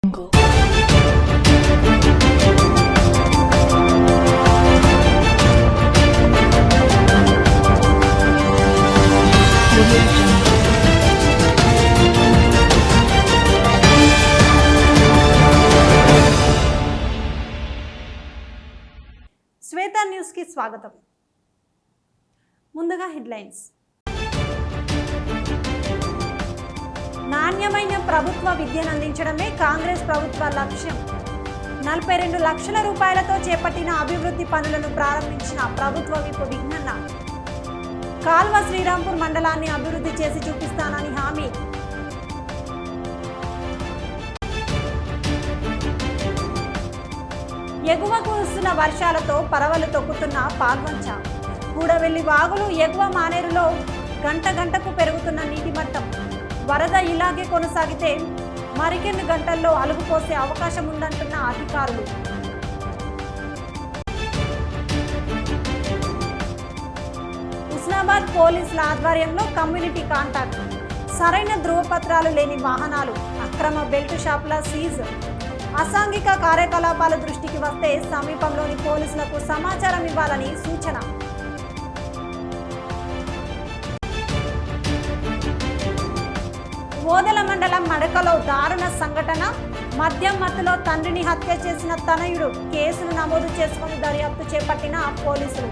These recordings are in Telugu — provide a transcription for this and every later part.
శ్వేత న్యూస్ కి స్వాగతం. ముందుగా హెడ్లైన్స్. నాణ్యమైన ప్రభుత్వ విద్యను అందించడమే కాంగ్రెస్ ప్రభుత్వ లక్ష్యం. 42 లక్షల రూపాయలతో చేపట్టిన అభివృద్ధి పనులను ప్రారంభించిన ప్రభుత్వ విప్ విజ్ఞన్న. కాల్వ శ్రీరాంపూర్ మండలాన్ని అభివృద్ధి చేసి చూపిస్తానని హామీ. ఎగువ కురుస్తున్న వర్షాలతో పరవలు తొక్కుతున్న పాల్వంచ. కూడవెల్లి వాగులు ఎగువ మానేరులో గంటకు పెరుగుతున్న నీటి మట్టం. వరద ఇలాగే కొనసాగితే మరికొన్ని గంటల్లో అలుగుపోసే అవకాశం ఉందంటున్న అధికారులు. హుస్నాబాద్ పోలీసుల ఆధ్వర్యంలో కమ్యూనిటీ కాంటాక్ట్. సరైన ధృవపత్రాలు లేని వాహనాలు, అక్రమ బెల్ట్ షాపుల సీజ్. అసాంఘిక కార్యకలాపాల దృష్టికి వస్తే సమీపంలోని పోలీసులకు సమాచారం ఇవ్వాలని సూచన. ఓదెల మండలం మడకలో దారుణ సంఘటన. మద్యం మత్తులో తండ్రిని హత్య చేసిన తనయుడు. కేసును నమోదు చేసుకుని దర్యాప్తు చేపట్టిన పోలీసులు.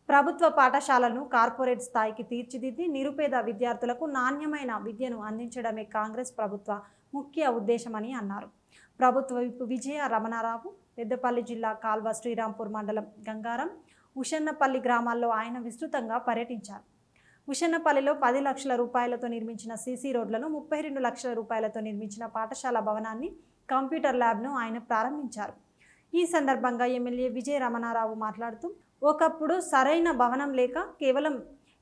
ప్రభుత్వ పాఠశాలను కార్పొరేట్ స్థాయికి తీర్చిదిద్ది నిరుపేద విద్యార్థులకు నాణ్యమైన విద్యను అందించడమే కాంగ్రెస్ ప్రభుత్వ ముఖ్య ఉద్దేశమని అన్నారు. ప్రభుత్వ విప్ విజయ రమణారావు పెద్దపల్లి జిల్లా కాల్వ శ్రీరాంపూర్ మండలం గంగారం, ఉషన్నపల్లి గ్రామాల్లో ఆయన విస్తృతంగా పర్యటించారు. ఉషన్నపల్లిలో 10 లక్షల రూపాయలతో నిర్మించిన సీసీ రోడ్లను, 32 లక్షల రూపాయలతో నిర్మించిన పాఠశాల భవనాన్ని, కంప్యూటర్ ల్యాబ్ను ఆయన ప్రారంభించారు. ఈ సందర్భంగా ఎమ్మెల్యే విజయ రమణారావు మాట్లాడుతూ, ఒకప్పుడు సరైన భవనం లేక కేవలం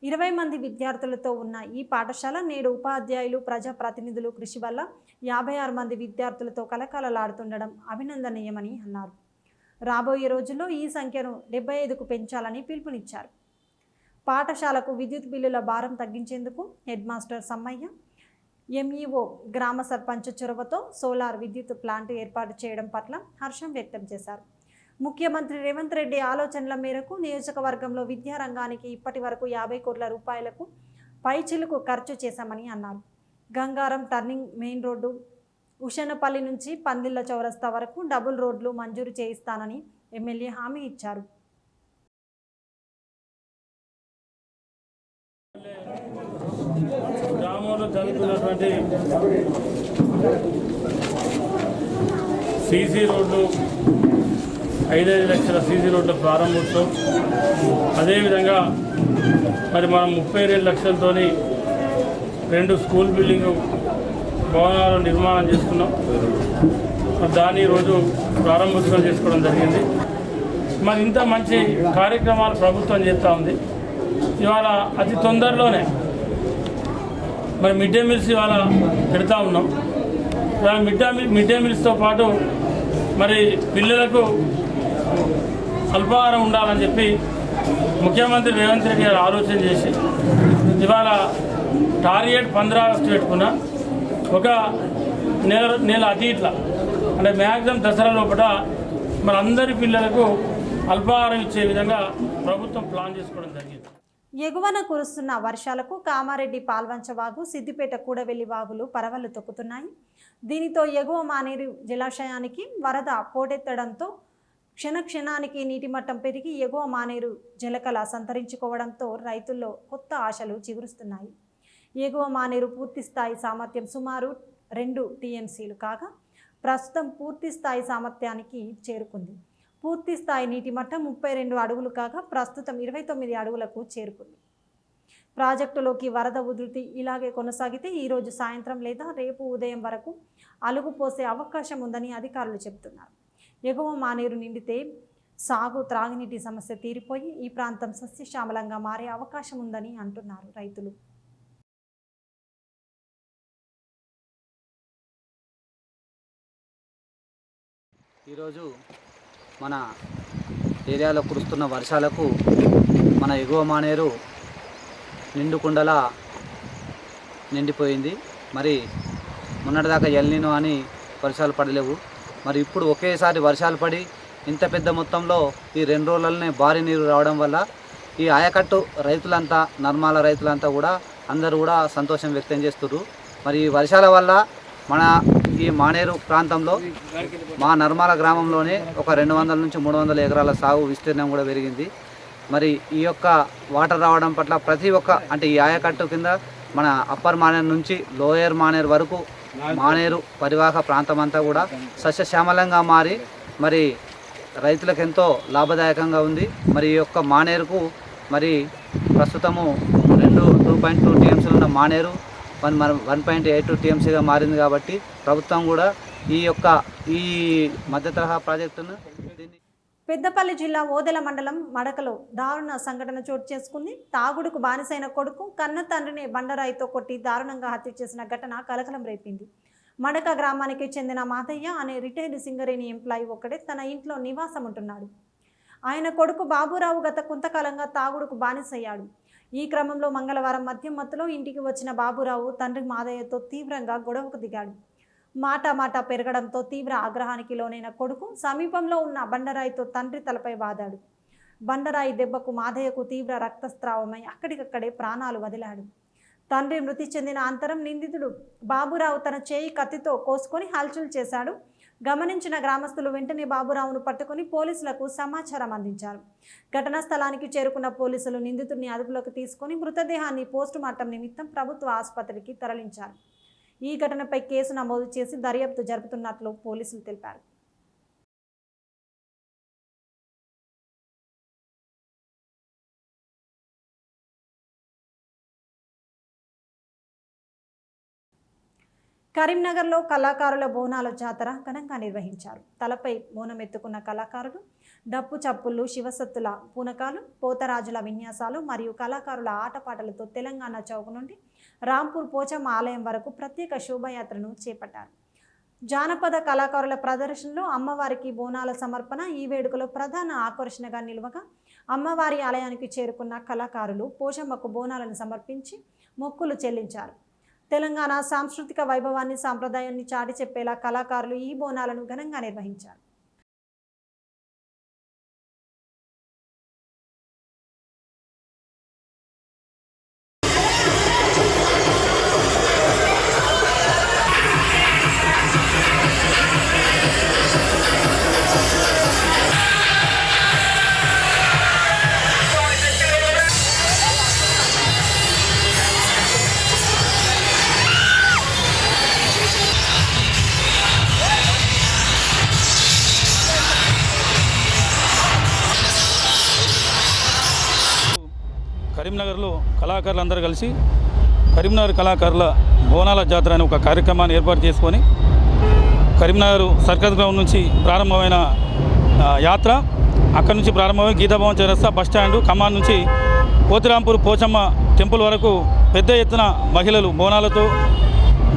20 మంది విద్యార్థులతో ఉన్న ఈ పాఠశాల నేడు ఉపాధ్యాయులు, ప్రజాప్రతినిధులు కృషి వల్ల 56 మంది విద్యార్థులతో కలకలలాడుతుండడం అభినందనీయమని అన్నారు. రాబోయే రోజుల్లో ఈ సంఖ్యను 75కు పెంచాలని పిలుపునిచ్చారు. పాఠశాలకు విద్యుత్ బిల్లుల భారం తగ్గించేందుకు హెడ్ మాస్టర్ సమ్మయ్య, ఎంఈఓ, గ్రామ సర్పంచ్ చొరవతో సోలార్ విద్యుత్ ప్లాంట్ ఏర్పాటు చేయడం పట్ల హర్షం వ్యక్తం చేశారు. ముఖ్యమంత్రి రేవంత్ రెడ్డి ఆలోచనల మేరకు నియోజకవర్గంలో విద్యారంగానికి ఇప్పటి వరకు 50 కోట్ల రూపాయలకు పైచిలుకు ఖర్చు చేశామని అన్నారు. గంగారం టర్నింగ్ మెయిన్ రోడ్డు, ఉషన్నపల్లి నుంచి పందిళ్ళ చౌరస్తా వరకు డబుల్ రోడ్లు మంజూరు చేయిస్తానని ఎమ్మెల్యే హామీ ఇచ్చారు. గ్రామంలో జరుగుతున్నటువంటి సీసీ రోడ్లు 5 లక్షల సీసీ రోడ్ల ప్రారంభోత్సవం, అదేవిధంగా మరి మనం 32 లక్షలతో 2 స్కూల్ బిల్డింగు భవనాలు నిర్మాణం చేసుకున్నాం. మరి దాన్ని ఈరోజు ప్రారంభోత్సవం చేసుకోవడం జరిగింది. మరి ఇంత మంచి కార్యక్రమాలు ప్రభుత్వం చేస్తూ ఉంది. ఇవాళ అతి తొందరలోనే మరి మిడ్ డే మీల్స్ ఇవాళ పెడతా ఉన్నాం. ఇవాళ మిడ్ డే మీల్స్తో పాటు మరి పిల్లలకు అల్పాహారం ఉండాలని చెప్పి ముఖ్యమంత్రి రేవంత్ రెడ్డి గారు ఆలోచన చేసి ఇవాళ టార్గెట్ 15 ఆగస్టు పెట్టుకున్న ఒక నెల అటు ఇట్లా అంటే మ్యాక్సిమం దసరా లోపల మరి అందరి పిల్లలకు అల్పాహారం ఇచ్చే విధంగా ప్రభుత్వం ప్లాన్ చేసుకోవడం జరిగింది. ఎగువన కురుస్తున్న వర్షాలకు కామారెడ్డి పాల్వంచ వాగు, సిద్దిపేట కూడవెల్లి వాగులు పరవళ్లు తొక్కుతున్నాయి. దీనితో ఎగువ మానేరు జలాశయానికి వరద పోటెత్తడంతో క్షణానికి నీటి మట్టం పెరిగి ఎగువ మానేరు జలకళ సంతరించుకోవడంతో రైతుల్లో కొత్త ఆశలు చిగురుస్తున్నాయి. ఎగువ మానేరు పూర్తి స్థాయి సామర్థ్యం సుమారు 2 టీఎంసీలు కాగా ప్రస్తుతం పూర్తి స్థాయి సామర్థ్యానికి చేరుకుంది. పూర్తి స్థాయి నీటి మట్టం 32 అడుగులు కాగా ప్రస్తుతం 29 అడుగులకు చేరుకుంది. ప్రాజెక్టులోకి వరద ఉధృతి ఇలాగే కొనసాగితే ఈరోజు సాయంత్రం లేదా రేపు ఉదయం వరకు అలుగుపోసే అవకాశం ఉందని అధికారులు చెబుతున్నారు. ఎగువ మానేరు నిండితే సాగు, త్రాగునీటి సమస్య తీరిపోయి ఈ ప్రాంతం సస్యశ్యామలంగా మారే అవకాశం ఉందని అంటున్నారు రైతులు. ఈరోజు మన ఏరియాలో కురుస్తున్న వర్షాలకు మన ఎగువ మానేరు నిండుకుండలా నిండిపోయింది. మరి మొన్నటిదాకా ఎల్నినో అని వర్షాలు పడలేవు. మరి ఇప్పుడు ఒకేసారి వర్షాలు పడి ఇంత పెద్ద మొత్తంలో ఈ 2 రోజులనే భారీ నీరు రావడం వల్ల ఈ ఆయకట్టు రైతులంతా, నర్మాల రైతులంతా కూడా అందరూ కూడా సంతోషం వ్యక్తం చేస్తున్నారు. మరి ఈ వర్షాల వల్ల మన ఈ మానేరు ప్రాంతంలో మా నర్మాల గ్రామంలోనే ఒక 200 నుంచి 300 ఎకరాల సాగు విస్తీర్ణం కూడా పెరిగింది. మరి ఈ యొక్క వాటర్ రావడం పట్ల ప్రతి ఒక్క అంటే ఈ ఆయకట్టు కింద మన అప్పర్ మానేరు నుంచి లోయర్ మానేరు వరకు మానేరు పరివాహక ప్రాంతం అంతా కూడా సస్యశ్యామలంగా మారి మరి రైతులకు ఎంతో లాభదాయకంగా ఉంది. మరి ఈ యొక్క మానేరుకు మరి ప్రస్తుతము 2.2 టీఎంసీలు ఉన్న మానేరు 1.82 టీఎంసీగా మారింది. కాబట్టి ప్రభుత్వం కూడా ఈ మధ్య తరహా ప్రాజెక్టును పెద్దపల్లి జిల్లా ఓదెల మండలం మడకలో దారుణ సంఘటన చోటు చేసుకుంది. తాగుడుకు బానిసైన కొడుకు కన్న తండ్రిని బండరాయితో కొట్టి దారుణంగా హత్య చేసిన ఘటన కలకలం రేపింది. మడక గ్రామానికి చెందిన మాదయ్య అనే రిటైర్డ్ సింగరేణి ఎంప్లాయీ ఒక్కడే తన ఇంట్లో నివాసం ఉంటున్నాడు. ఆయన కొడుకు బాబురావు గత కొంతకాలంగా తాగుడుకు బానిసయ్యాడు. ఈ క్రమంలో మంగళవారం మద్యం మత్తులో ఇంటికి వచ్చిన బాబురావు తండ్రి మాదయ్యతో తీవ్రంగా గొడవకు దిగాడు. మాట పెరగడంతో తీవ్ర ఆగ్రహానికి లోనైన కొడుకు సమీపంలో ఉన్న బండరాయితో తండ్రి తలపై వాదాడు. బండరాయి దెబ్బకు మాదయ్యకు తీవ్ర రక్తస్రావమై అక్కడికక్కడే ప్రాణాలు వదిలాడు. తండ్రి మృతి చెందిన అనంతరం నిందితుడు బాబురావు తన చేయి కత్తితో కోసుకొని హల్చల్ చేశాడు. గమనించిన గ్రామస్తులు వెంటనే బాబురావును పట్టుకుని పోలీసులకు సమాచారం అందించారు. ఘటనా స్థలానికి చేరుకున్న పోలీసులు నిందితుడిని అదుపులోకి తీసుకుని మృతదేహాన్ని పోస్టుమార్టం నిమిత్తం ప్రభుత్వ ఆసుపత్రికి తరలించారు. ఈ ఘటనపై కేసు నమోదు చేసి దర్యాప్తు జరుపుతున్నట్లు పోలీసులు తెలిపారు. కరీంనగర్లో కళాకారుల బోనాల జాతర ఘనంగా నిర్వహించారు. తలపై బోనం ఎత్తుకున్న కళాకారులు డప్పు చప్పుళ్ళు, శివసత్తుల పూనకాలు, పోతరాజుల విన్యాసాలు మరియు కళాకారుల ఆటపాటలతో తెలంగాణ చౌక్ నుండి రాంపూర్ పోచమ్మ ఆలయం వరకు ప్రత్యేక శోభయాత్రను చేపట్టారు. జానపద కళాకారుల ప్రదర్శనలో అమ్మవారికి బోనాల సమర్పణ ఈ వేడుకలో ప్రధాన ఆకర్షణగా నిలువగా అమ్మవారి ఆలయానికి చేరుకున్న కళాకారులు పోచమ్మకు బోనాలను సమర్పించి మొక్కులు చెల్లించారు. తెలంగాణ సాంస్కృతిక వైభవాన్ని, సాంప్రదాయాన్ని చాటి చెప్పేలా కళాకారులు ఈ బోనాలను ఘనంగా నిర్వహించారు. కరీంనగర్లో కళాకారులందరూ కలిసి కరీంనగర్ కళాకారుల బోనాల జాతర అనే ఒక కార్యక్రమాన్ని ఏర్పాటు చేసుకొని కరీంనగర్ సర్కస్ గ్రౌండ్ నుంచి ప్రారంభమైన యాత్ర అక్కడి నుంచి ప్రారంభమై గీతాభవన్ చౌరస్తా బస్టాండు కమాన్ నుంచి పోతిరాంపూర్ పోచమ్మ టెంపుల్ వరకు పెద్ద ఎత్తున మహిళలు బోనాలతో,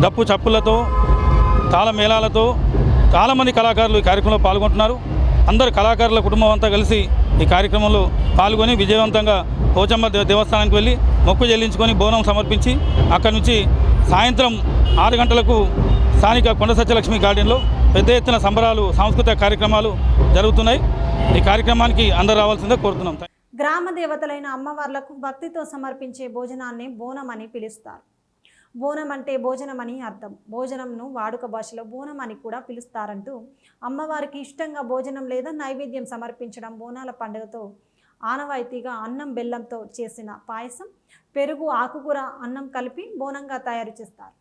డప్పు చప్పులతో, తాళమేళాలతో చాలామంది కళాకారులు ఈ కార్యక్రమంలో పాల్గొంటున్నారు. అందరు కళాకారుల కుటుంబం అంతా కలిసి ఈ కార్యక్రమంలో పాల్గొని విజయవంతంగా పోచమ్మ దేవస్థానానికి వెళ్ళి మొక్కు చెల్లించుకొని బోనం సమర్పించి అక్కడి నుంచి సాయంత్రం 6 గంటలకు స్థానిక కొండ సత్యలక్ష్మి గార్డెన్లో పెద్ద ఎత్తున సంబరాలు, సాంస్కృతిక కార్యక్రమాలు జరుగుతున్నాయి. ఈ కార్యక్రమానికి అందరూ రావాల్సిందే కోరుతున్నాం. గ్రామ దేవతలైన అమ్మవార్లకు భక్తితో సమర్పించే భోజనాన్ని బోనం అని పిలుస్తారు. బోనం అంటే భోజనం అని అర్థం. భోజనంను వాడుక భాషలో బోనం అని కూడా పిలుస్తారంటూ అమ్మవారికి ఇష్టంగా భోజనం లేదా నైవేద్యం సమర్పించడం బోనాల పండుగతో ఆనవాయితీగా అన్నం బెల్లంతో చేసిన పాయసం, పెరుగు, ఆకుకూర, అన్నం కలిపి బోనంగా తయారు చేస్తారు.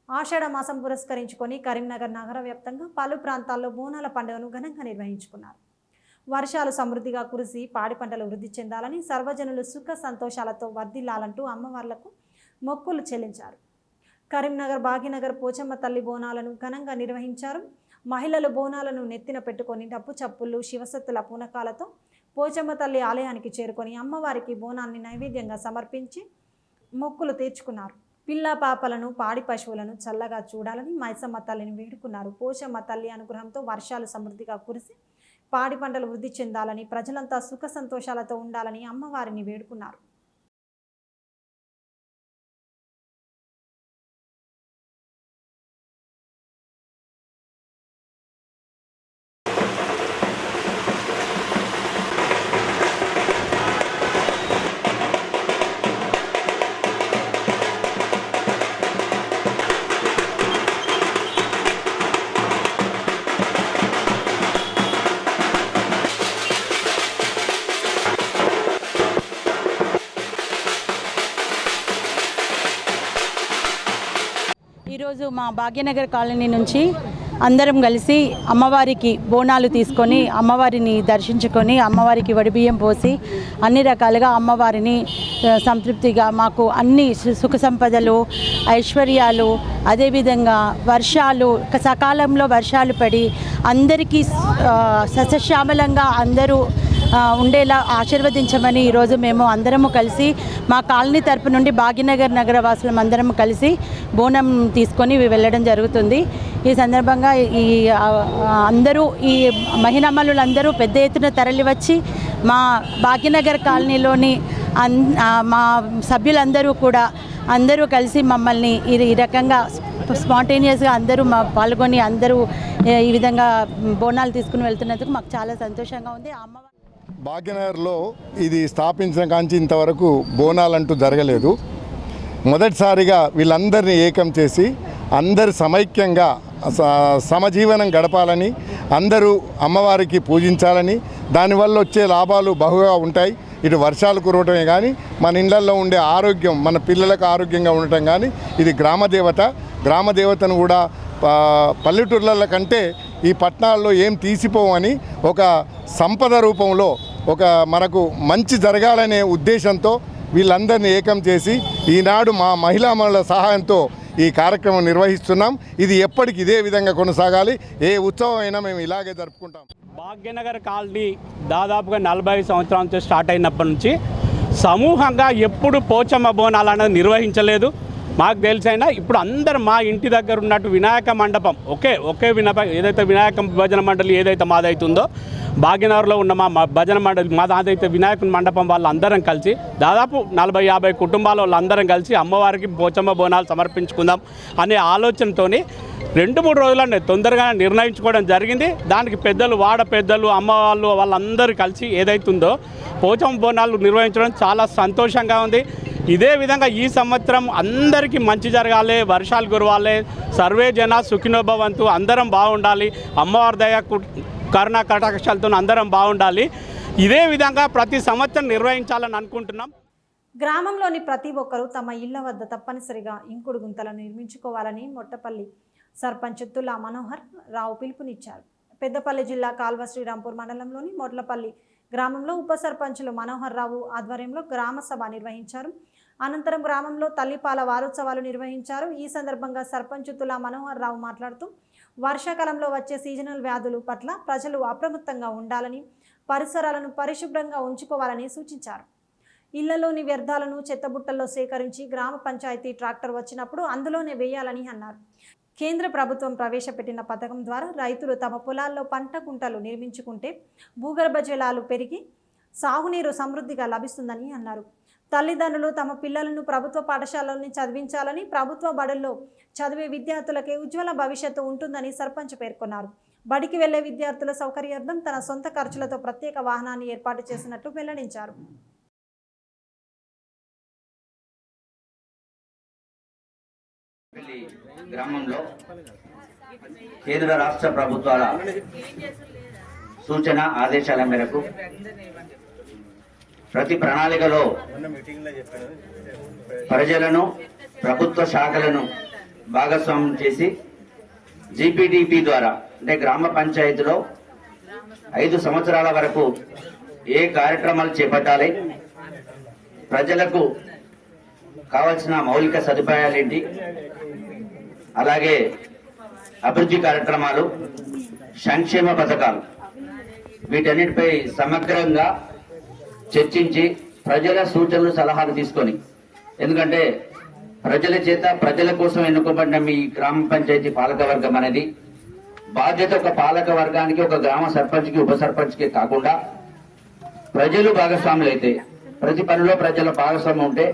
ఆషాఢ మాసం పురస్కరించుకొని కరీంనగర్ నగర వ్యాప్తంగా పలు ప్రాంతాల్లో బోనాల పండుగను ఘనంగా నిర్వహించుకున్నారు. వర్షాలు సమృద్ధిగా కురిసి పాడి పంటలు వృద్ధి చెందాలని, సర్వజనులు సుఖ సంతోషాలతో వర్ధిల్లాలంటూ అమ్మవార్లకు మొక్కులు చెల్లించారు. కరీంనగర్ భాగ్యనగర్ పోచమ్మ తల్లి బోనాలను ఘనంగా నిర్వహించారు. మహిళలు బోనాలను నెత్తిన పెట్టుకొని డప్పు చప్పుళ్ళు, శివసత్తుల పూనకాలతో పోచమ్మ తల్లి ఆలయానికి చేరుకొని అమ్మవారికి బోనాన్ని నైవేద్యంగా సమర్పించి మొక్కులు తీర్చుకున్నారు. పిల్ల పాపలను, పాడి పశువులను చల్లగా చూడాలని మైసమ్మ తల్లిని వేడుకున్నారు. పోచమ్మ తల్లి అనుగ్రహంతో వర్షాలు సమృద్ధిగా కురిసి పాడి పంటలు వృద్ధి చెందాలని, ప్రజలంతా సుఖ సంతోషాలతో ఉండాలని అమ్మవారిని వేడుకున్నారు. ఈరోజు మా భాగ్యనగర్ కాలనీ నుంచి అందరం కలిసి అమ్మవారికి బోనాలు తీసుకొని అమ్మవారిని దర్శించుకొని అమ్మవారికి వడిబియ్యం పోసి అన్ని రకాలుగా అమ్మవారిని సంతృప్తిగా మాకు అన్ని సుఖ సంపదలు ఐశ్వర్యాలు అదేవిధంగా వర్షాలు సకాలంలో వర్షాలు పడి అందరికీ సస్యశ్యామలంగా అందరూ ఉండేలా ఆశీర్వదించమని ఈరోజు మేము అందరము కలిసి మా కాలనీ తరపు నుండి భాగ్యనగర్ నగరవాసులం అందరం కలిసి బోనం తీసుకొని వెళ్ళడం జరుగుతుంది. ఈ సందర్భంగా అందరూ ఈ మహిళామణులందరూ పెద్ద ఎత్తున తరలి వచ్చి మా భాగ్యనగర్ కాలనీలోని మా సభ్యులందరూ కూడా అందరూ కలిసి మమ్మల్ని ఈ రకంగా స్పాంటేనియస్గా అందరూ పాల్గొని అందరూ ఈ విధంగా బోనాలు తీసుకుని వెళ్తున్నందుకు మాకు చాలా సంతోషంగా ఉంది. భాగ్యనగర్లో ఇది స్థాపించిన కాంచి ఇంతవరకు బోనాలంటూ జరగలేదు. మొదటిసారిగా వీళ్ళందరినీ ఏకం చేసి అందరు సమైక్యంగా సమజీవనం గడపాలని, అందరూ అమ్మవారికి పూజించాలని, దానివల్ల వచ్చే లాభాలు బహుగా ఉంటాయి. ఇటు వర్షాలు కురవటమే కానీ మన ఇళ్లలో ఉండే ఆరోగ్యం, మన పిల్లలకు ఆరోగ్యంగా ఉండటం కానీ ఇది గ్రామదేవతను కూడా పల్లెటూర్ల కంటే ఈ పట్టణాల్లో ఏం తీసిపోవని ఒక సంపద రూపంలో ఒక మనకు మంచి జరగాలనే ఉద్దేశంతో వీళ్ళందరినీ ఏకం చేసి ఈనాడు మా మహిళామణుల సహాయంతో ఈ కార్యక్రమం నిర్వహిస్తున్నాం. ఇది ఎప్పటికి ఇదే విధంగా కొనసాగాలి. ఏ ఉత్సవం అయినా మేము ఇలాగే జరుపుకుంటాం. భాగ్యనగర్ కాలనీ దాదాపుగా 40 సంవత్సరాల నుంచి స్టార్ట్ అయినప్పటి నుంచి సమూహంగా ఎప్పుడు పోచమ్మ బోనాలు అనేది నిర్వహించలేదు. మాకు తెలిసైనా ఇప్పుడు అందరు మా ఇంటి దగ్గర ఉన్నట్టు వినాయక మండపం ఒకే ఏదైతే వినాయక భజన మండలి ఏదైతే మాదైతుందో భాగ్యనగర్లో ఉన్న మా భజన మండలి మాదైతే వినాయక మండపం వాళ్ళందరం కలిసి దాదాపు 40-50 కుటుంబాల వాళ్ళందరం కలిసి అమ్మవారికి పోచమ్మ బోనాలు సమర్పించుకుందాం అనే ఆలోచనతో 2-3 రోజులనే తొందరగానే నిర్ణయించుకోవడం జరిగింది. దానికి వాడ పెద్దలు అమ్మ వాళ్ళందరూ కలిసి ఏదైతుందో పోచమ్మ బోనాలు నిర్వహించడం చాలా సంతోషంగా ఉంది. ఇదే విధంగా ఈ సంవత్సరం అందరికీ మంచి జరగాలి, వర్షాలు కురవాలి, సర్వే జన సుఖినోభవంతు, అందరం బాగుండాలి, అమ్మవారి దయ కరుణా కటాక్షాలతో అందరం బాగుండాలి. ఇదే విధంగా ప్రతి సంవత్సరం నిర్వహించాలని అనుకుంటున్నాం. గ్రామంలోని ప్రతి ఒక్కరూ తమ ఇళ్ల వద్ద తప్పనిసరిగా ఇంకుడు గుంతలను నిర్మించుకోవాలని మొట్టపల్లి సర్పంచ్ తులా మనోహర్ రావు పిలుపునిచ్చారు. పెద్దపల్లి జిల్లా కాల్వ శ్రీరాంపూర్ మండలంలోని మొట్లపల్లి గ్రామంలో ఉప సర్పంచులు మనోహర్ రావు ఆధ్వర్యంలో గ్రామ సభ నిర్వహించారు. అనంతరం గ్రామంలో తల్లిపాల వారోత్సవాలు నిర్వహించారు. ఈ సందర్భంగా సర్పంచ్ తులా మనోహర్ రావు మాట్లాడుతూ వర్షాకాలంలో వచ్చే సీజనల్ వ్యాధుల పట్ల ప్రజలు అప్రమత్తంగా ఉండాలని, పరిసరాలను పరిశుభ్రంగా ఉంచుకోవాలని సూచించారు. ఇళ్లలోని వ్యర్థాలను చెత్తబుట్టల్లో సేకరించి గ్రామ పంచాయతీ ట్రాక్టర్ వచ్చినప్పుడు అందులోనే వేయాలని అన్నారు. కేంద్ర ప్రభుత్వం ప్రవేశపెట్టిన పథకం ద్వారా రైతులు తమ పొలాల్లో పంట కుంటలు నిర్మించుకుంటే భూగర్భ జలాలు పెరిగి సాగునీరు సమృద్ధిగా లభిస్తుందని అన్నారు. తల్లిదండ్రులు తమ పిల్లలను ప్రభుత్వ పాఠశాలల్ని చదివించాలని, ప్రభుత్వ బడుల్లో చదివే విద్యార్థులకే ఉజ్వల భవిష్యత్తు ఉంటుందని సర్పంచ్ పేర్కొన్నారు. బడికి వెళ్లే విద్యార్థుల సౌకర్యార్థం తన సొంత ఖర్చులతో ప్రత్యేక వాహనాన్ని ఏర్పాటు చేసినట్లు వెల్లడించారు. గ్రామంలో కేంద్ర రాష్ట్ర ప్రభుత్వాల సూచన ఆదేశాల మేరకు ప్రతి ప్రణాళికలో ప్రజలను ప్రభుత్వ శాఖలను భాగస్వామ్యం చేసి జీపీడీపీ ద్వారా అంటే గ్రామ పంచాయతీలో 5 సంవత్సరాల వరకు ఏ కార్యక్రమాలు చేపట్టాలి, ప్రజలకు కావాల్సిన మౌలిక సదుపాయాలేంటి, అలాగే అభివృద్ధి కార్యక్రమాలు, సంక్షేమ పథకాలు వీటన్నిటిపై సమగ్రంగా చర్చించి ప్రజల సూచనలు సలహాలు తీసుకొని, ఎందుకంటే ప్రజల చేత ప్రజల కోసం ఎన్నుకోబడిన మీ గ్రామ పంచాయతీ పాలకవర్గం అనేది బాధ్యత ఒక పాలక వర్గానికి, ఒక గ్రామ సర్పంచ్కి, ఉప సర్పంచ్కి కాకుండా ప్రజలు భాగస్వాములు అయితే, ప్రతి పనిలో ప్రజల భాగస్వామ్యం ఉంటే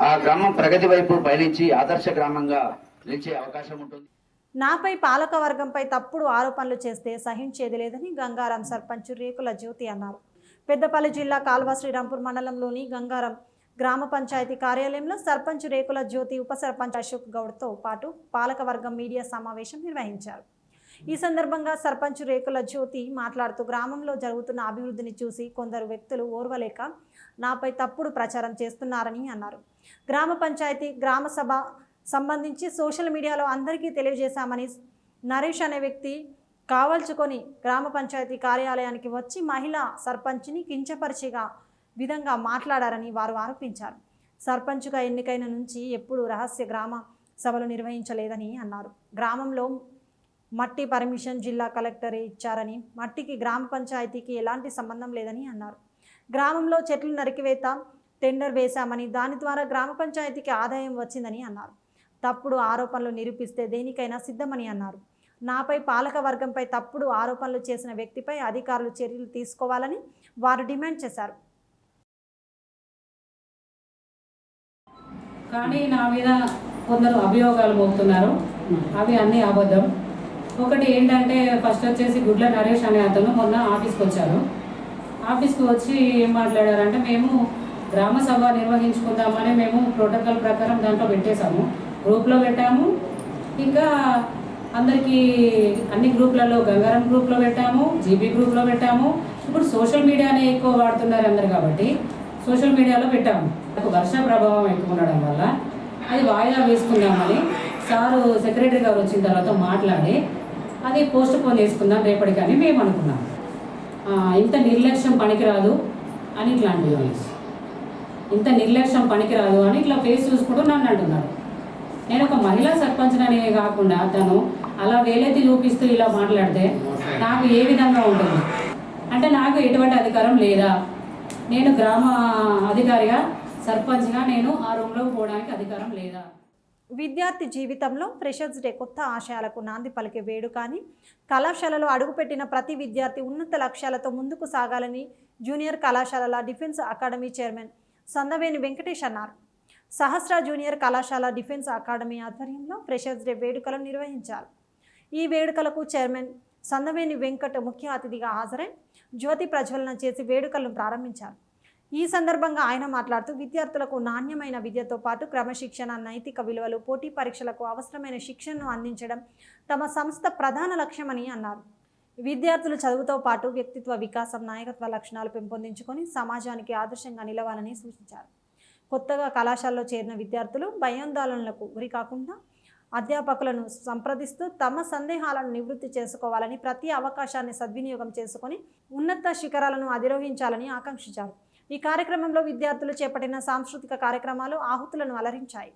ఆ గ్రామం ప్రగతి వైపు పయనించి ఆదర్శ గ్రామంగా నిలిచే అవకాశం ఉంటుంది. నాపై పాలక వర్గంపై తప్పుడు ఆరోపణలు చేస్తే సహించేది లేదని గంగారం సర్పంచ్ రేకుల జ్యోతి అన్నారు. పెద్దపల్లి జిల్లా కాల్వ శ్రీరాంపూర్ మండలంలోని గంగారం గ్రామ పంచాయతీ కార్యాలయంలో సర్పంచ్ రేకుల జ్యోతి, ఉప సర్పంచ్ అశోక్ గౌడ్తో పాటు పాలకవర్గం మీడియా సమావేశం నిర్వహించారు. ఈ సందర్భంగా సర్పంచ్ రేకుల జ్యోతి మాట్లాడుతూ గ్రామంలో జరుగుతున్న అభివృద్ధిని చూసి కొందరు వ్యక్తులు ఓర్వలేక నాపై తప్పుడు ప్రచారం చేస్తున్నారని అన్నారు. గ్రామ పంచాయతీ, గ్రామ సభ సంబంధించి సోషల్ మీడియాలో అందరికీ తెలియజేశామని నరేష్ అనే వ్యక్తి కావల్చుకొని గ్రామ పంచాయతీ కార్యాలయానికి వచ్చి మహిళా సర్పంచ్ని కించపరిచేగా విధంగా మాట్లాడారని వారు ఆరోపించారు. సర్పంచ్గా ఎన్నికైన నుంచి ఎప్పుడూ రహస్య గ్రామ సభలు నిర్వహించలేదని అన్నారు. గ్రామంలో మట్టి పర్మిషన్ జిల్లా కలెక్టరే ఇచ్చారని, మట్టికి గ్రామ పంచాయతీకి ఎలాంటి సంబంధం లేదని అన్నారు. గ్రామంలో చెట్లు నరికివేత టెండర్ వేశామని, దాని ద్వారా గ్రామ పంచాయతీకి ఆదాయం వచ్చిందని అన్నారు. తప్పుడు ఆరోపణలు నిరూపిస్తే దేనికైనా సిద్ధమని అన్నారు. నాపై పాలక వర్గంపై తప్పుడు ఆరోపణలు చేసిన వ్యక్తిపై అధికారులు చర్యలు తీసుకోవాలని వారు డిమాండ్ చేశారు. కానీ నా మీద కొందరు అభియోగాలు మోపుతున్నారు. అవి అన్నీ అబద్ధం. ఒకటి ఏంటంటే ఫస్ట్ వచ్చేసి గుడ్ల నరేష్ అనే అతను మొన్న ఆఫీస్కి వచ్చారు. ఆఫీస్కి వచ్చి ఏం మాట్లాడారంటే, మేము గ్రామ సభ నిర్వహించుకుందామని మేము ప్రోటోకాల్ ప్రకారం దాంట్లో పెట్టేశాము, గ్రూప్లో పెట్టాము. ఇంకా అందరికీ అన్ని గ్రూప్లలో గంగారం గ్రూప్లో పెట్టాము, జీబీ గ్రూప్లో పెట్టాము. ఇప్పుడు సోషల్ మీడియానే ఎక్కువ వాడుతున్నారు అందరు కాబట్టి సోషల్ మీడియాలో పెట్టాము. వర్ష ప్రభావం ఎక్కువ ఉండడం వల్ల అది వాయిదా వేసుకుందామని సారు సెక్రటరీ గారు వచ్చిన తర్వాత మాట్లాడి అది పోస్ట్ పోన్ చేసుకుందాం రేపటికని మేము అనుకున్నాం. ఇంత నిర్లక్ష్యం పనికిరాదు అని ఇట్లాంటివి, ఇంత నిర్లక్ష్యం పనికిరాదు అని ఇట్లా ఫేస్ చూసుకుంటూ నన్ను అంటున్నాడు. నేను ఒక మహిళా సర్పంచ్ అనే కాకుండా తను అలా వేలెత్తి చూపిస్తూ ఇలా మాట్లాడితే నాకు ఏ విధంగా ఉంటుంది అంటే, నాకు ఎటువంటి అధికారం లేదా? నేను గ్రామ అధికారిగా సర్పంచ్గా నేను ఆ రూమ్లోకి పోవడానికి అధికారం లేదా? విద్యార్థి జీవితంలో ఫ్రెషర్స్ డే కొత్త ఆశయాలకు నాంది పలికే వేడుక అని, కళాశాలలో అడుగుపెట్టిన ప్రతి విద్యార్థి ఉన్నత లక్ష్యాలతో ముందుకు సాగాలని జూనియర్ కళాశాలల డిఫెన్స్ అకాడమీ చైర్మన్ సందవేని వెంకటేష్ అన్నారు. సహస్ర జూనియర్ కళాశాల డిఫెన్స్ అకాడమీ ఆధ్వర్యంలో ఫ్రెషర్స్ డే వేడుకలను నిర్వహించారు. ఈ వేడుకలకు చైర్మన్ సందవేని వెంకట్ ముఖ్య అతిథిగా హాజరై జ్యోతి ప్రజ్వలన చేసి వేడుకలను ప్రారంభించారు. ఈ సందర్భంగా ఆయన మాట్లాడుతూ, విద్యార్థులకు నాణ్యమైన విద్యతో పాటు క్రమశిక్షణ, నైతిక విలువలు, పోటీ పరీక్షలకు అవసరమైన శిక్షణను అందించడం తమ సంస్థ ప్రధాన లక్ష్యమని అన్నారు. విద్యార్థులు చదువుతో పాటు వ్యక్తిత్వ వికాసం, నాయకత్వ లక్షణాలు పెంపొందించుకొని సమాజానికి ఆదర్శంగా నిలవాలని సూచించారు. కొత్తగా కళాశాలలో చేరిన విద్యార్థులు భయాందోళనలకు గురి కాకుండా అధ్యాపకులను సంప్రదిస్తూ తమ సందేహాలను నివృత్తి చేసుకోవాలని, ప్రతి అవకాశాన్ని సద్వినియోగం చేసుకొని ఉన్నత శిఖరాలను అధిరోహించాలని ఆకాంక్షించారు. ఈ కార్యక్రమంలో విద్యార్థులు చేపట్టిన సాంస్కృతిక కార్యక్రమాలు ఆహుతులను అలరించాయి.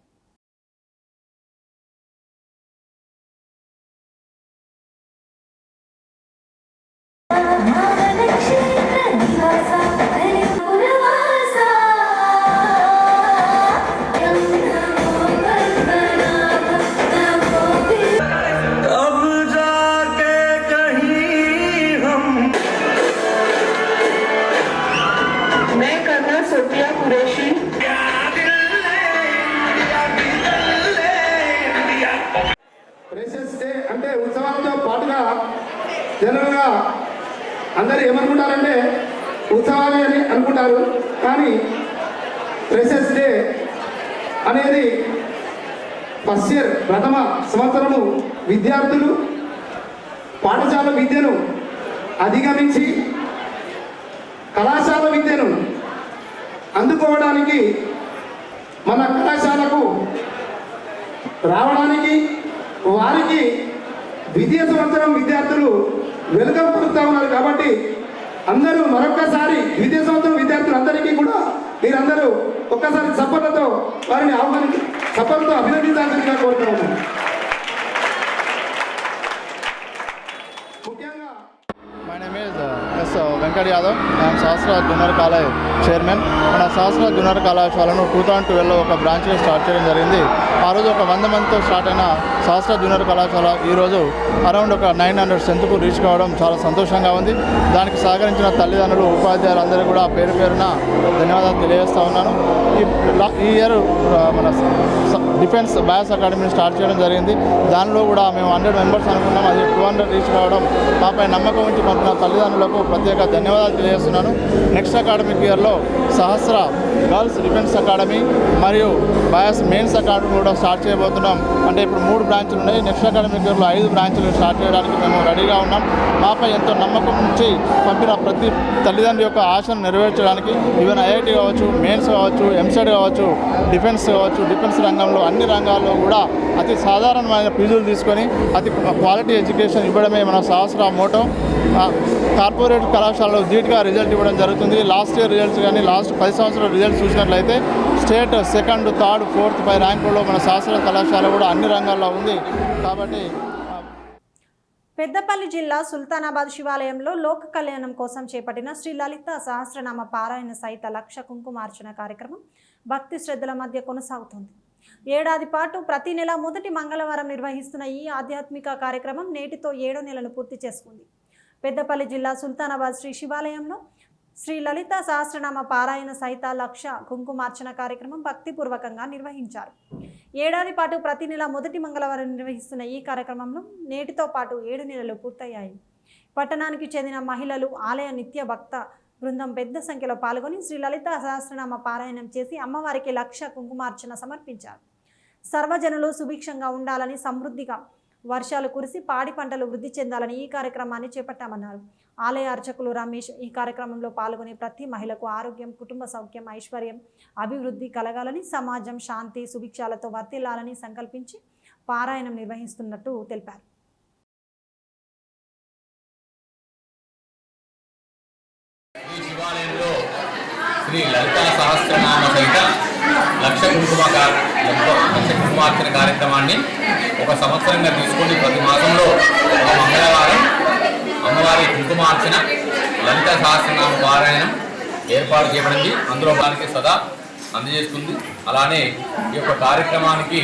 అంటే ఉత్సవాలతో పాటుగా జనరల్గా అందరూ ఏమనుకుంటారంటే ఉత్సవాలే అని అనుకుంటారు. కానీ ఫ్రెషర్స్ డే అనేది ఫస్ట్ ఇయర్ ప్రథమ సంవత్సరము విద్యార్థులు పాఠశాల విద్యను అధిగమించి కళాశాల విద్యను అందుకోవడానికి మన కళాశాలకు రావడానికి వారికి ద్వితీయ సంవత్సరం విద్యార్థులు వెల్కమ్ పలుకుతూ ఉన్నారు. కాబట్టి అందరూ మరొక్కసారి ద్వితీయ సంవత్సరం విద్యార్థులందరికీ కూడా మీరందరూ ఒక్కసారి సపోర్ట్లతో వారిని సపోర్ట్తో అభినందించాల్సిందిగా కోరుతూ ఉన్నాను. ముఖ్యంగా My name is S. Venkat Yadav. I am Sahasra Junior College Chairman. మన సహస్ర జూనియర్ కళాశాలను 2012లో ఒక బ్రాంచ్గా స్టార్ట్ చేయడం జరిగింది. ఆ రోజు ఒక 100 మందితో స్టార్ట్ అయిన సహస్ర జూనియర్ కళాశాల ఈరోజు అరౌండ్ ఒక 900 స్ట్రెంత్కు రీచ్ కావడం చాలా సంతోషంగా ఉంది. దానికి సహకరించిన తల్లిదండ్రులు, ఉపాధ్యాయులందరూ కూడా పేరు పేరున ధన్యవాదాలు తెలియజేస్తూ ఉన్నాను. ఈ ఇయర్ మన డిఫెన్స్ బాయ్స్ అకాడమీని స్టార్ట్ చేయడం జరిగింది. దానిలో కూడా మేము 100 మెంబర్స్ అనుకున్నాం. అది 200 రీచ్ కావడం మాపై నమ్మకం ఉంచి పంపిన తల్లిదండ్రులకు ప్రత్యేక ధన్యవాదాలు తెలియజేస్తున్నాను. నెక్స్ట్ అకాడమిక్ ఇయర్లో సహస్ర గర్ల్స్ డిఫెన్స్ అకాడమీ మరియు బాయ్స్ మెయిన్స్ అకాడమీ కూడా స్టార్ట్ చేయబోతున్నాం. అంటే ఇప్పుడు 3 బ్రాంచ్లు ఉన్నాయి. నెక్స్ట్ అకాడమిక్ ఇయర్లో 5 బ్రాంచ్లు స్టార్ట్ చేయడానికి మేము రెడీగా ఉన్నాం. మాపై ఎంతో నమ్మకం నుంచి పంపిన ప్రతి తల్లిదండ్రుల యొక్క ఆశను నెరవేర్చడానికి ఈవెన్ ఐఐటి కావచ్చు, మెయిన్స్ కావచ్చు, ఎంసెట్ కావచ్చు, డిఫెన్స్ కావచ్చు, డిఫెన్స్ రంగంలో అన్ని రంగాల్లో కూడా అతి సాధారణమైన ఫీజులు తీసుకొని అతి క్వాలిటీ ఎడ్యుకేషన్ ఇవ్వడమే మన సహస్ర మోటో. కార్పొరేట్ కళాశాలలో ధీటుగా రిజల్ట్ ఇవ్వడం జరుగుతుంది. లాస్ట్ ఇయర్ రిజల్ట్స్ కానీ లాస్ట్ 10 సంవత్సరాల రిజల్ట్స్ చూసినట్లయితే స్టేట్ 2nd, 3rd, 4th, 5 ర్యాంకుల్లో మన సహస్ర కళాశాల కూడా అన్ని రంగాల్లో ఉంది. కాబట్టి పెద్దపల్లి జిల్లా సుల్తానాబాద్ శివాలయంలో లోక కళ్యాణం కోసం చేపట్టిన శ్రీ లలిత సహస్రనామ పారాయణ సహిత లక్ష కుంకుమార్చన కార్యక్రమం భక్తి శ్రద్ధల మధ్య కొనసాగుతోంది. ఏడాది పాటు ప్రతి నెల మొదటి మంగళవారం నిర్వహిస్తున్న ఈ ఆధ్యాత్మిక కార్యక్రమం నేటితో 7వ నెలను పూర్తి చేసుకుంది. పెద్దపల్లి జిల్లా సుల్తానాబాద్ శ్రీ శివాలయంలో శ్రీ లలిత సహస్రనామ పారాయణ సహిత లక్ష కుంకుమార్చన కార్యక్రమం భక్తిపూర్వకంగా నిర్వహించారు. ఏడాది పాటు ప్రతి నెల మొదటి మంగళవారం నిర్వహిస్తున్న ఈ కార్యక్రమంలో నేటితో పాటు 7 నెలలు పూర్తయ్యాయి. పట్టణానికి చెందిన మహిళలు, ఆలయ నిత్య భక్త బృందం పెద్ద సంఖ్యలో పాల్గొని శ్రీ లలిత సహస్రనామ పారాయణం చేసి అమ్మవారికి లక్ష కుంకుమార్చన సమర్పించారు. సర్వజనులు సుభిక్షంగా ఉండాలని, సమృద్ధిగా వర్షాలు కురిసి పాడి పంటలు వృద్ధి చెందాలని ఈ కార్యక్రమాన్ని చేపట్టామన్నారు. ఆలయ అర్చకులు రమేష్ ఈ కార్యక్రమంలో పాల్గొనే ప్రతి మహిళకు ఆరోగ్యం, కుటుంబ సౌఖ్యం, ఐశ్వర్యం, అభివృద్ధి కలగాలని, సమాజం శాంతి సుభిక్షాలతో వర్తిల్లాలని సంకల్పించి పారాయణం నిర్వహిస్తున్నట్టు తెలిపారు. శివాలయంలో శ్రీ లలిత సహస్రనామ సహిత లక్ష కుంకుమార్చన కార్యక్రమాన్ని ఒక సంవత్సరంగా తీసుకొని ప్రతి మాసంలో ఒక మంగళవారం అమ్మవారి కుంకుమార్చన లలిత సహస్రనామ పారాయణం ఏర్పాటు చేయబడింది. అందులో దానికి సదా అందజేస్తుంది. అలానే ఈ యొక్క కార్యక్రమానికి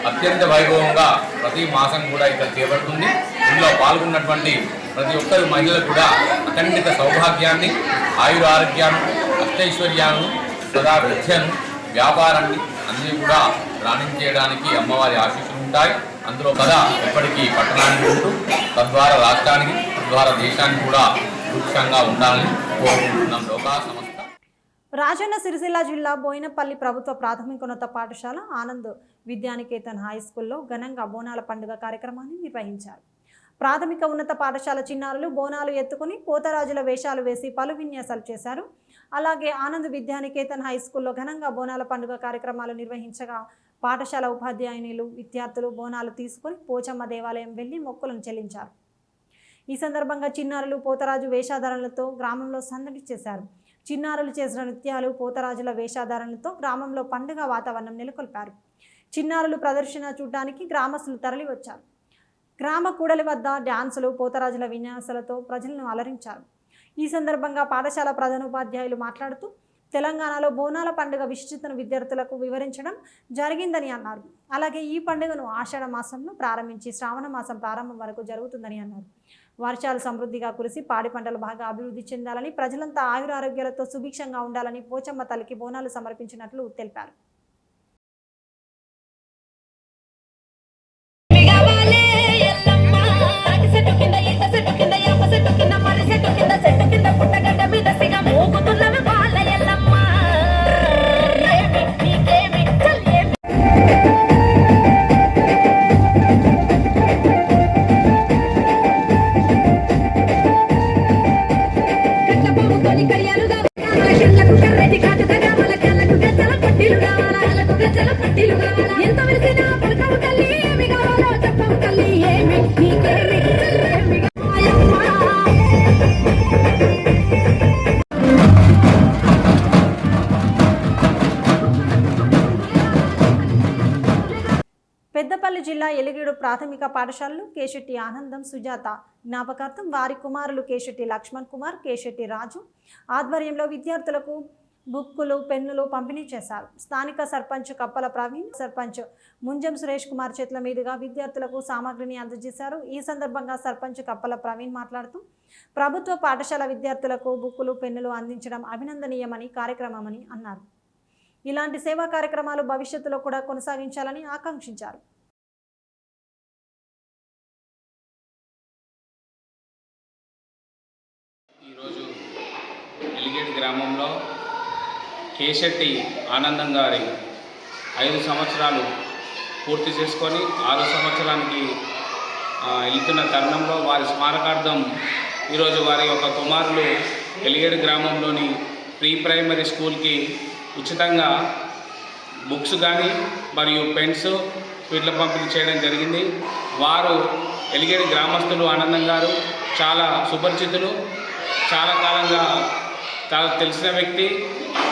అత్యంత వైభవంగా ప్రతి మాసం కూడా ఇక్కడ చేపడుతుంది. ఇందులో పాల్గొన్నటువంటి ప్రతి ఒక్కరు మహిళలు కూడా అఖండిత సౌభాగ్యాన్ని, ఆయురారోగ్యాన్ని, అష్టైశ్వర్యాలను, సదా విద్యను, వ్యాపారాన్ని అన్నీ కూడా రాణించేయడానికి అమ్మవారి ఆశీస్సులు ఉంటాయి. అందులో కదా ఎప్పటికీ పట్టణానికి ఉంటూ తద్వారా రాష్ట్రానికి, తద్వారా దేశానికి కూడా సుభిక్షంగా ఉండాలని కోరుకుంటున్నాం. లోకా సంస్థ రాజన్న సిరిసిల్ల జిల్లా బోయినపల్లి ప్రభుత్వ ప్రాథమికోన్నత పాఠశాల ఆనంద్ విద్యానికేతన్ హై స్కూల్లో ఘనంగా బోనాల పండుగ కార్యక్రమాన్ని నిర్వహించారు. ప్రాథమిక ఉన్నత పాఠశాల చిన్నారులు బోనాలు ఎత్తుకుని పోతరాజుల వేషాలు వేసి పలు విన్యాసాలు చేశారు. అలాగే ఆనంద్ విద్యానికేతన్ హై స్కూల్లో ఘనంగా బోనాల పండుగ కార్యక్రమాలు నిర్వహించగా పాఠశాల ఉపాధ్యాయునిలు, విద్యార్థులు బోనాలు తీసుకుని పోచమ్మ దేవాలయం వెళ్లి మొక్కులను చెల్లించారు. ఈ సందర్భంగా చిన్నారులు పోతరాజు వేషధారణలతో గ్రామంలో సందడి చేశారు. చిన్నారులు చేసిన నృత్యాలు, పోతరాజుల వేషధారణలతో గ్రామంలో పండుగ వాతావరణం నెలకొల్పారు. చిన్నారులు ప్రదర్శన చూడడానికి గ్రామస్తులు తరలి వచ్చారు. గ్రామ కూడలి వద్ద డ్యాన్సులు, పోతరాజుల విన్యాసాలతో ప్రజలను అలరించారు. ఈ సందర్భంగా పాఠశాల ప్రధానోపాధ్యాయులు మాట్లాడుతూ తెలంగాణలో బోనాల పండుగ విశిష్టతను విద్యార్థులకు వివరించడం జరిగిందని అన్నారు. అలాగే ఈ పండుగను ఆషాఢ మాసంలో ప్రారంభించి శ్రావణ మాసం ప్రారంభం వరకు జరుగుతుందని అన్నారు. వర్షాలు సమృద్ధిగా కురిసి పాడి పంటలు బాగా అభివృద్ధి చెందాలని, ప్రజలంతా ఆయురారోగ్యాలతో సుభిక్షంగా ఉండాలని పోచమ్మ తల్లికి బోనాలు సమర్పించినట్లు తెలిపారు. పెద్దపల్లి జిల్లా ఎలిగేడు ప్రాథమిక పాఠశాలలో కేశెట్టి ఆనందం సుజాత జ్ఞాపకార్థం వారి కుమారులు కేశెట్టి లక్ష్మణ్ కుమార్, కేశెట్టి రాజు ఆధ్వర్యంలో విద్యార్థులకు బుక్కులు, పెన్నులు పంపిణీ చేశారు. స్థానిక సర్పంచ్ కప్పల ప్రవీణ్, సర్పంచ్ ముంజం సురేష్ కుమార్ చేతుల మీదుగా విద్యార్థులకు సామాగ్రిని అందజేశారు. ఈ సందర్భంగా సర్పంచ్ కప్పల ప్రవీణ్ మాట్లాడుతూ ప్రభుత్వ పాఠశాల విద్యార్థులకు బుక్కులు, పెన్నులు అందించడం అభినందనీయమని కార్యక్రమమని అన్నారు. ఇలాంటి సేవా కార్యక్రమాలు భవిష్యత్తులో కూడా కొనసాగించాలని ఆకాంక్షించారు. ఈరోజు ఎలిగేట్ గ్రామంలో కేశెట్టి ఆనందం గారి 5 సంవత్సరాలు పూర్తి చేసుకొని 6వ సంవత్సరానికి వెళ్తున్న తరుణంలో వారి స్మారకార్థం ఈరోజు వారి యొక్క కుమారులు ఎలిగేడు గ్రామంలోని ప్రీ ప్రైమరీ స్కూల్కి ఉచితంగా బుక్స్ కానీ మరియు పెన్స్ వీటిలో పంపిణీ చేయడం జరిగింది. వారు ఎలిగేడి గ్రామస్తులు ఆనందం గారు చాలా సుపరిచితులు, చాలా కాలంగా చాలా తెలిసిన వ్యక్తి,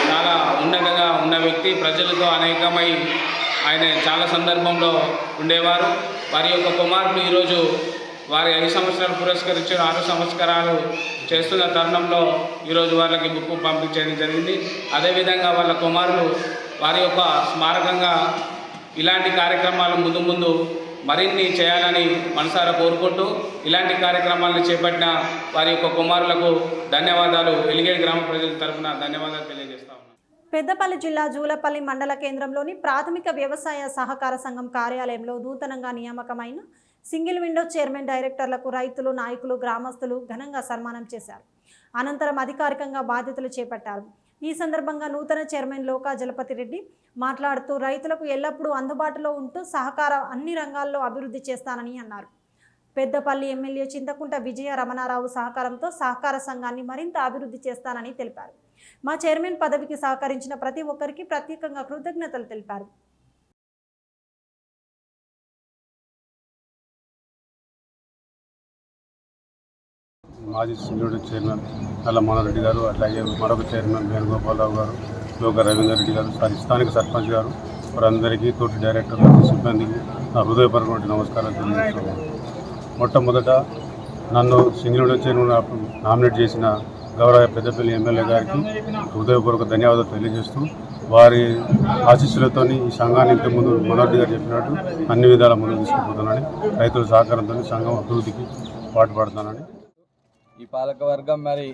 చాలా ఉన్నతంగా ఉన్న వ్యక్తి. ప్రజలతో అనేకమై ఆయన చాలా సందర్భంలో ఉండేవారు. వారి యొక్క కుమారులు ఈరోజు వారి 5 సంవత్సరాలు పురస్కరించిన 6 సంవత్సరాలు చేస్తున్న తరుణంలో ఈరోజు వాళ్ళకి బుక్ పంపిణీ చేయడం జరిగింది. అదేవిధంగా వాళ్ళ కుమారులు వారి యొక్క స్మారకంగా ఇలాంటి కార్యక్రమాలు ముందు ముందు మరిన్ని చేయాలని మనసారా కోరుకుంటూ ఇలాంటి కార్యక్రమాలను చేపట్టిన వారి యొక్క కుమారులకు ధన్యవాదాలు, ఎలిగేడి గ్రామ ప్రజల తరఫున ధన్యవాదాలు తెలియజేస్తా ఉన్నాను. పెద్దపల్లి జిల్లా జూలపల్లి మండల కేంద్రంలోని ప్రాథమిక వ్యవసాయ సహకార సంఘం కార్యాలయంలో నూతనంగా నియామకమైన సింగిల్ విండో చైర్మన్ డైరెక్టర్లకు రైతులు, నాయకులు, గ్రామస్తులు ఘనంగా సన్మానం చేశారు. అనంతరం అధికారికంగా బాధ్యతలు చేపట్టారు. ఈ సందర్భంగా నూతన చైర్మన్ లోకా జలపతి రెడ్డి మాట్లాడుతూ రైతులకు ఎల్లప్పుడూ అందుబాటులో ఉంటూ సహకార అన్ని రంగాల్లో అభివృద్ధి చేస్తానని అన్నారు. పెద్దపల్లి ఎమ్మెల్యే చింతకుంట విజయ రమణారావు సహకారంతో సహకార సంఘాన్ని మరింత అభివృద్ధి చేస్తానని తెలిపారు. మా చైర్మన్ పదవికి సహకరించిన ప్రతి ఒక్కరికి ప్రత్యేకంగా కృతజ్ఞతలు తెలిపారు. మాజీ సింగిల్ చైర్మన్ నల్ల మోహన్ గారు, అట్లాగే మరొక చైర్మన్ వేణుగోపాలరావు గారు, లోక రవీందర్ రెడ్డి గారు, స్థానిక సర్పంచ్ గారు, వారందరికీ, తోటి డైరెక్టర్లు, సిబ్బందికి నా హృదయపూర్వక నమస్కారాలు తెలియజేస్తున్నాను. మొట్టమొదట నన్ను సింగిల్ చైర్మన్ నామినేట్ చేసిన గౌరవ పెద్దపల్లి ఎమ్మెల్యే గారికి హృదయపూర్వక ధన్యవాదాలు తెలియజేస్తూ, వారి ఆశీస్సులతో ఈ సంఘాన్ని ఇంతకుముందు మనోహర్ గారు చెప్పినట్టు అన్ని విధాల ముందుకు తీసుకుపోతున్నానని, రైతుల సహకారంతో సంఘం అభివృద్ధికి పాటుపడుతున్నానని. ఈ పాలకవర్గం మరి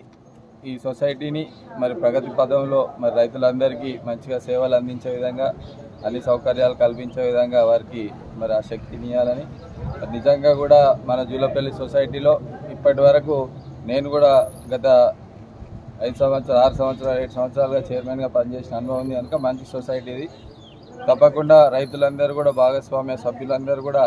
ఈ సొసైటీని మరి ప్రగతి పదంలో మరి రైతులందరికీ మంచిగా సేవలు అందించే విధంగా, అన్ని సౌకర్యాలు కల్పించే విధంగా వారికి మరి ఆ శక్తినియాలని, నిజంగా కూడా మన జూలపల్లి సొసైటీలో ఇప్పటి వరకు నేను కూడా గత 5 సంవత్సరాలు 6 సంవత్సరాలు 7 సంవత్సరాలుగా చైర్మన్గా పనిచేసిన అనుభవం ఉంది కనుక మంచి సొసైటీ ఇది. తప్పకుండా రైతులందరూ కూడా భాగస్వామ్య సభ్యులందరూ కూడా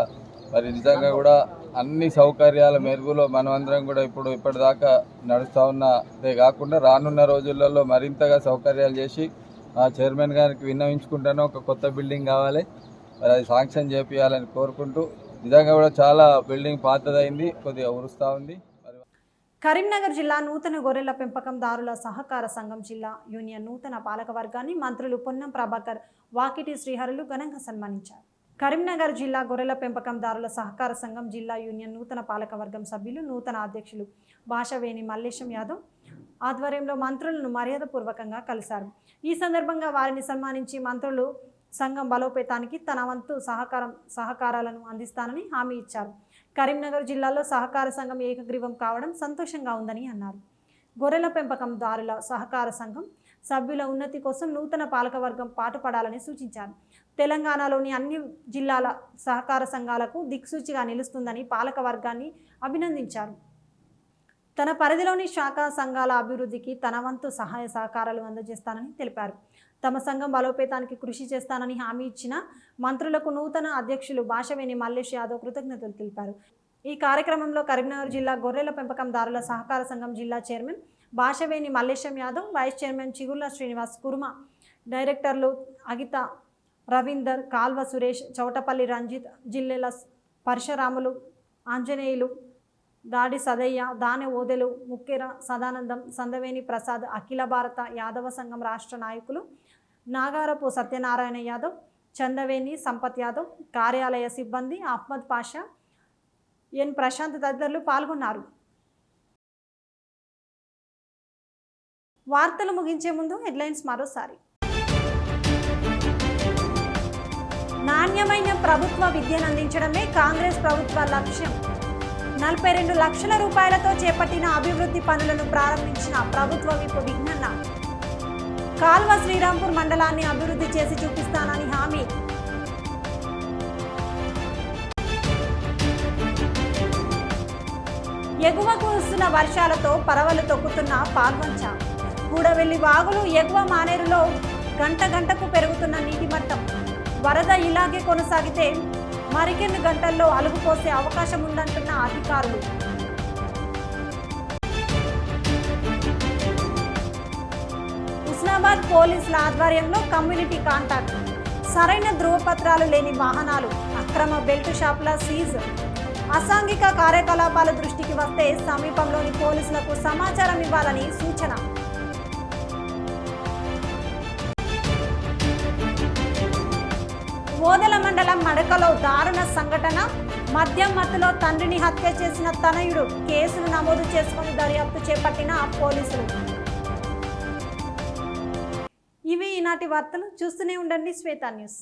మరి నిజంగా కూడా అన్ని సౌకర్యాల మెరుగులో మనమందరం కూడా ఇప్పటిదాకా నడుస్తూ ఉన్నదే కాకుండా రానున్న రోజులలో మరింతగా సౌకర్యాలు చేసి ఆ చైర్మన్ గారికి విన్నవించుకుంటాను, ఒక కొత్త బిల్డింగ్ కావాలి, మరి అది శాంక్షన్ చేపియాలని కోరుకుంటూ, నిజంగా కూడా చాలా బిల్డింగ్ పాతదైంది, కొద్దిగా ఉరుస్తూ ఉంది. కరీంనగర్ జిల్లా నూతన గొర్రెల పెంపకందారుల సహకార సంఘం జిల్లా యూనియన్ నూతన పాలక వర్గాన్ని మంత్రులు పొన్నం ప్రభాకర్, వాకిటి శ్రీహరులు ఘనంగా సన్మానించారు. కరీంనగర్ జిల్లా గొర్రెల పెంపకందారుల సహకార సంఘం జిల్లా యూనియన్ నూతన పాలక వర్గం సభ్యులు, నూతన అధ్యక్షులు భాషవేణి మల్లేశం యాదవ్ ఆధ్వర్యంలో మంత్రులను మర్యాదపూర్వకంగా కలిశారు. ఈ సందర్భంగా వారిని సన్మానించి మంత్రులు సంఘం బలోపేతానికి తన వంతు సహకారాలను అందిస్తానని హామీ ఇచ్చారు. కరీంనగర్ జిల్లాలో సహకార సంఘం ఏకగ్రీవం కావడం సంతోషంగా ఉందని అన్నారు. గొర్రెల పెంపకందారుల సహకార సంఘం సభ్యుల ఉన్నతి కోసం నూతన పాలకవర్గం పాటుపడాలని సూచించారు. తెలంగాణలోని అన్ని జిల్లాల సహకార సంఘాలకు దిక్సూచిగా నిలుస్తుందని పాలకవర్గాన్ని అభినందించారు. తన పరిధిలోని శాఖా సంఘాల అభివృద్ధికి తన వంతు సహాయ సహకారాలు అందజేస్తానని తెలిపారు. తమ సంఘం బలోపేతానికి కృషి చేస్తానని హామీ ఇచ్చిన మంత్రులకు నూతన అధ్యక్షులు భాషవేణి మల్లేష్ యాదవ్ కృతజ్ఞతలు తెలిపారు. ఈ కార్యక్రమంలో కరీంనగర్ జిల్లా గొర్రెల పెంపకందారుల సహకార సంఘం జిల్లా chairman Bhashaveni Mallesham Yadav, vice chairman Chigulla Srinivas కుర్మ, డైరెక్టర్లు అగిత రవీందర్, కాల్వ సురేష్, చౌటపల్లి రంజిత్, జిల్లెల పరశురాములు, ఆంజనేయులు, దాడి సదయ్య, దానె ఓదెలు, ముక్కెర సదానందం, సందవేణి ప్రసాద్, అఖిల భారత యాదవ సంఘం రాష్ట్ర నాయకులు నాగారపు సత్యనారాయణ యాదవ్, చందవేణి సంపత్ యాదవ్, కార్యాలయ సిబ్బంది అహ్మద్ పాషా, ఎన్ ప్రశాంత్ తదితరులు పాల్గొన్నారు. వార్తలు ముగించే ముందు హెడ్లైన్స్ మరోసారి. నాణ్యమైన ప్రభుత్వ విద్యను అందించడమే కాంగ్రెస్ ప్రభుత్వ లక్ష్యం. 42 లక్షల రూపాయలతో చేపట్టిన అభివృద్ధి పనులను ప్రారంభించిన ప్రభుత్వ విప్ విజ్ఞన్న. కాల్వ శ్రీరాంపూర్ మండలాన్ని అభివృద్ధి చేసి చూపిస్తానని హామీ. ఎగువకు వస్తున్న వర్షాలతో పరవలు తొక్కుతున్న పాల్వంచ. కూడవెల్లి వాగులు ఎగువ మానేరులో గంటకు పెరుగుతున్న నీటి మట్టం. వరద ఇలాగే కొనసాగితే మరికొన్ని గంటల్లో అలుగుపోసే అవకాశం ఉందంటున్న అధికారులు. హుస్నాబాద్ పోలీసుల ఆధ్వర్యంలో కమ్యూనిటీ కాంటాక్ట్. సరైన ధృవపత్రాలు లేని వాహనాలు, అక్రమ బెల్ట్ షాపుల సీజ్. అసాంఘిక కార్యకలాపాల దృష్టికి వస్తే సమీపంలోని పోలీసులకు సమాచారం ఇవ్వాలని సూచన. ఓదెల మండలం మడకలో దారుణ సంఘటన. మద్యం మత్తులో తండ్రిని హత్య చేసిన తనయుడు. కేసును నమోదు చేసుకుని దర్యాప్తు చేపట్టిన పోలీసులు. ఇవి ఈనాటి వార్తలు. చూస్తూనే ఉండండి శ్వేత న్యూస్.